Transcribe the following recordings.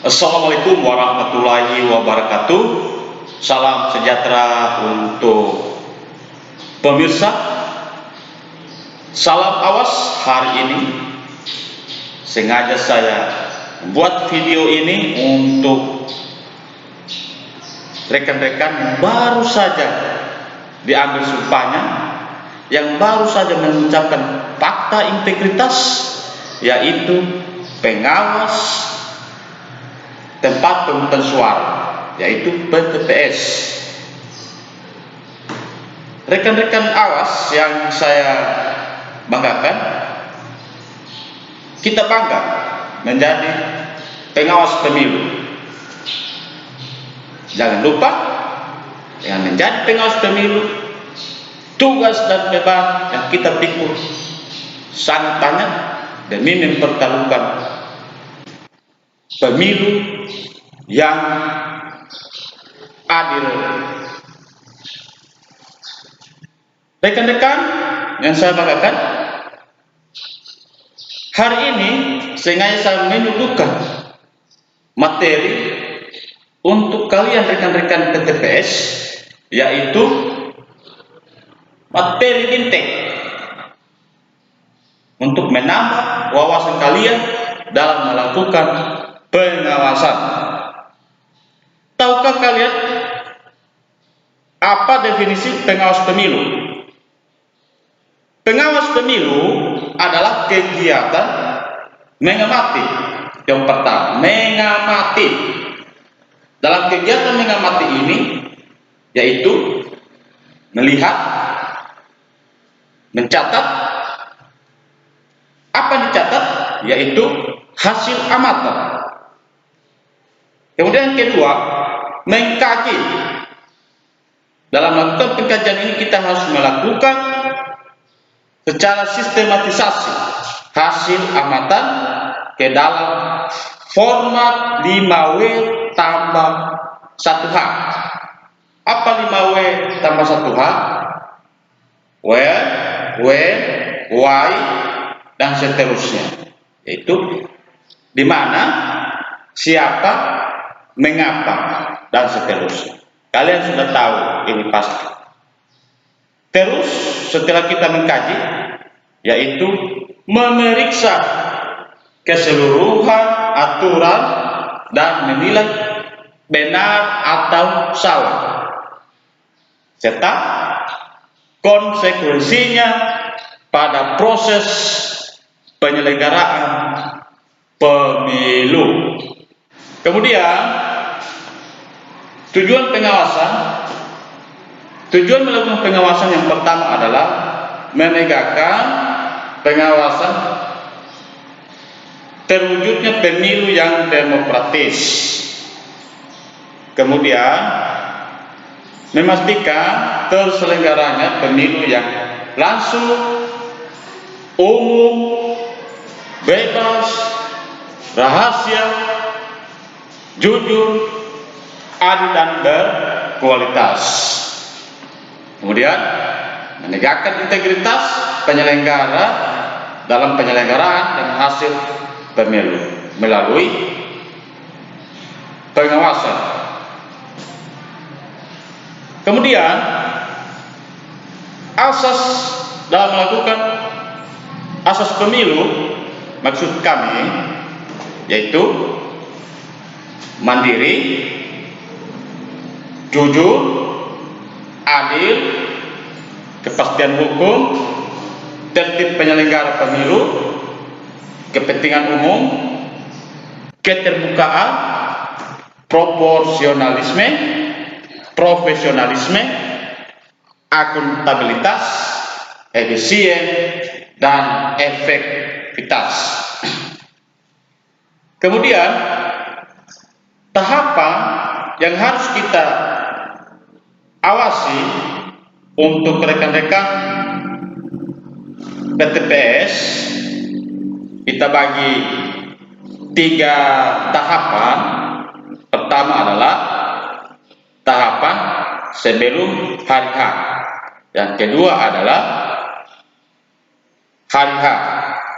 Assalamualaikum warahmatullahi wabarakatuh. Salam sejahtera untuk pemirsa. Salam awas. Hari ini sengaja saya buat video ini untuk rekan-rekan yang baru saja diambil sumpahnya, yang baru saja mengucapkan fakta integritas, yaitu pengawas tempat pemungutan suara, yaitu PTPS. Rekan-rekan awas yang saya banggakan, kita bangga menjadi pengawas pemilu. Jangan lupa, dengan menjadi pengawas pemilu, tugas dan beban yang kita pikul sangat banyak demi mempertaruhkan pemilu yang adil. Rekan-rekan yang saya banggakan, hari ini sengaja saya menyuguhkan materi untuk kalian rekan-rekan PTPS, yaitu materi intek untuk menambah wawasan kalian dalam melakukan pengawasan. Tahukah kalian apa definisi pengawas pemilu? Pengawas pemilu adalah kegiatan mengamati. Yang pertama, mengamati. Dalam kegiatan mengamati ini, yaitu melihat, mencatat. Apa yang dicatat? Yaitu hasil amatan. Kemudian yang kedua, mengkaji. Dalam melakukan pengkajian ini kita harus melakukan secara sistematisasi hasil amatan ke dalam format 5W tambah 1H. Apa 5W tambah 1H? Where, when, why, dan seterusnya. Yaitu di mana, siapa, mengapa, dan seterusnya. Kalian sudah tahu ini pasti. Terus setelah kita mengkaji, yaitu memeriksa keseluruhan aturan dan menilai benar atau salah, serta konsekuensinya pada proses penyelenggaraan pemilu. Kemudian tujuan melakukan pengawasan yang pertama adalah menegakkan pengawasan terwujudnya pemilu yang demokratis. Kemudian memastikan terselenggaranya pemilu yang langsung, umum, bebas, rahasia, jujur, adil dan berkualitas. Kemudian menegakkan integritas penyelenggara dalam penyelenggaraan dan hasil pemilu melalui pengawasan. Kemudian asas dalam melakukan asas pemilu, maksud kami yaitu mandiri, jujur, adil, kepastian hukum, tertib penyelenggara pemilu, kepentingan umum, keterbukaan, proporsionalisme, profesionalisme, akuntabilitas, efisien, dan efektivitas. Kemudian tahapan yang harus kita awasi untuk rekan-rekan PTPS, kita bagi 3 tahapan. Pertama adalah tahapan sebelum hari H. Yang kedua adalah hari H.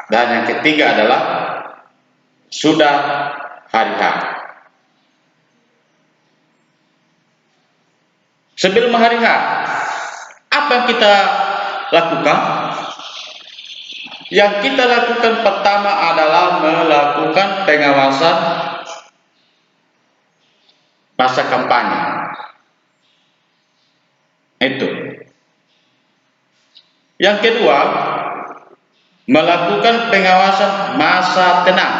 Dan yang ketiga adalah sudah hari H. sebelum hari H, apa yang kita lakukan? Yang kita lakukan pertama adalah melakukan pengawasan masa kampanye. Itu. Yang kedua, melakukan pengawasan masa tenang.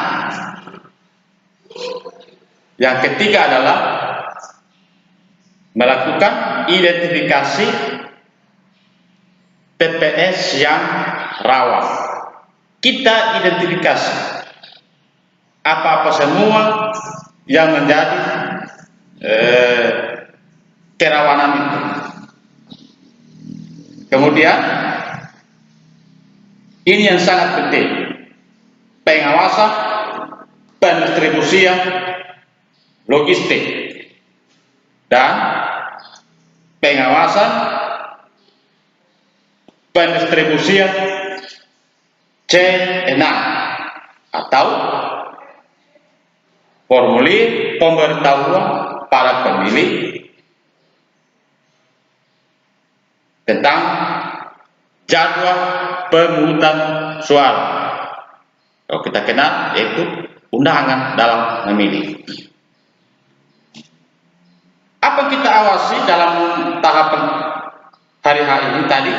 Yang ketiga adalah melakukan identifikasi TPS yang rawan. Kita identifikasi apa-apa semua yang menjadi kerawanan itu. Kemudian ini yang sangat penting, pengawasan pendistribusian logistik dan pengawasan pendistribusian C6 atau formulir pemberitahuan para pemilih tentang jadwal pemungutan suara. Kalau kita kenal, yaitu undangan dalam memilih. Apa kita awasi dalam tahapan hari ini tadi?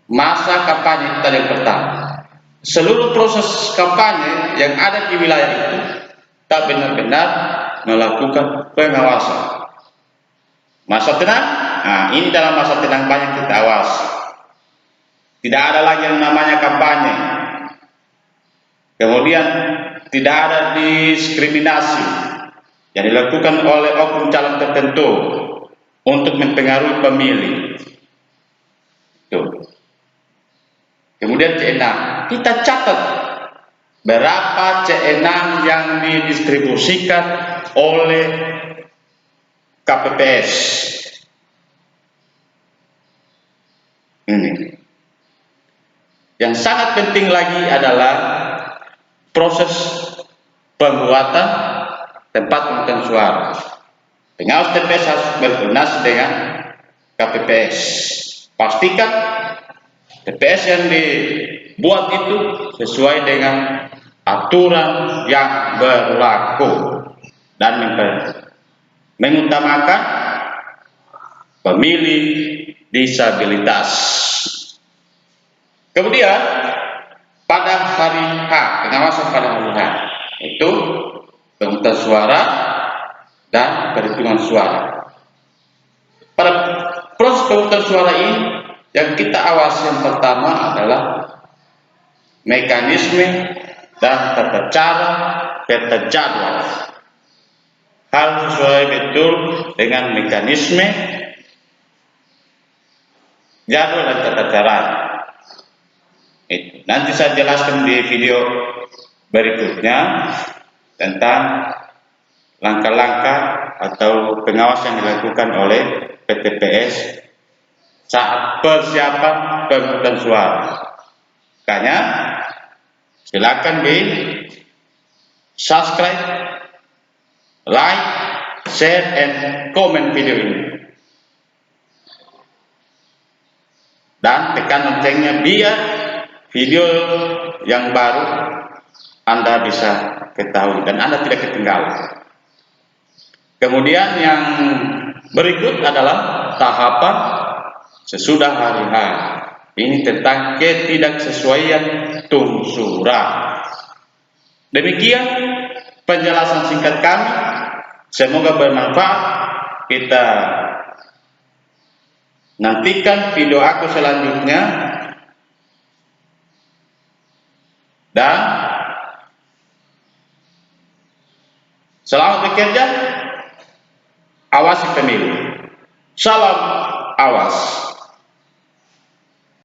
Masa kampanye tadi yang pertama. Seluruh proses kampanye yang ada di wilayah itu tak benar-benar melakukan pengawasan. Masa tenang, nah ini dalam masa tenang banyak kita awasi. Tidak ada lagi yang namanya kampanye. Kemudian tidak ada diskriminasi yang dilakukan oleh oknum calon tertentu untuk mempengaruhi pemilih. Tuh. Kemudian C6, kita catat berapa C6 yang didistribusikan oleh KPPS. Ini. Yang sangat penting lagi adalah proses pembuatan tempat pemungutan suara. Pengawas TPS harus berkoordinasi dengan KPPS. Pastikan TPS yang dibuat itu sesuai dengan aturan yang berlaku dan mengutamakan pemilih disabilitas. Kemudian pada hari H, pengawasan pada hari H itu pemungutan suara dan perhitungan suara. Pada proses pemungutan suara ini yang kita awasi yang pertama adalah mekanisme dan tata cara peta jadwal. Hal sesuai betul dengan mekanisme, jadwal dan tata cara. Nanti saya jelaskan di video berikutnya tentang langkah-langkah atau pengawasan yang dilakukan oleh PTPS saat persiapan pemungutan suara. Makanya silakan di subscribe, like, share, and comment video ini. Dan tekan loncengnya biar video yang baru Anda bisa ketahui dan Anda tidak ketinggalan. Kemudian yang berikut adalah tahapan sesudah hari H. Ini tentang ketidaksesuaian tung surat. Demikian penjelasan singkat kami. Semoga bermanfaat. Kita nantikan video aku selanjutnya. Dan selamat bekerja. Awasi pemilu. Salam awas.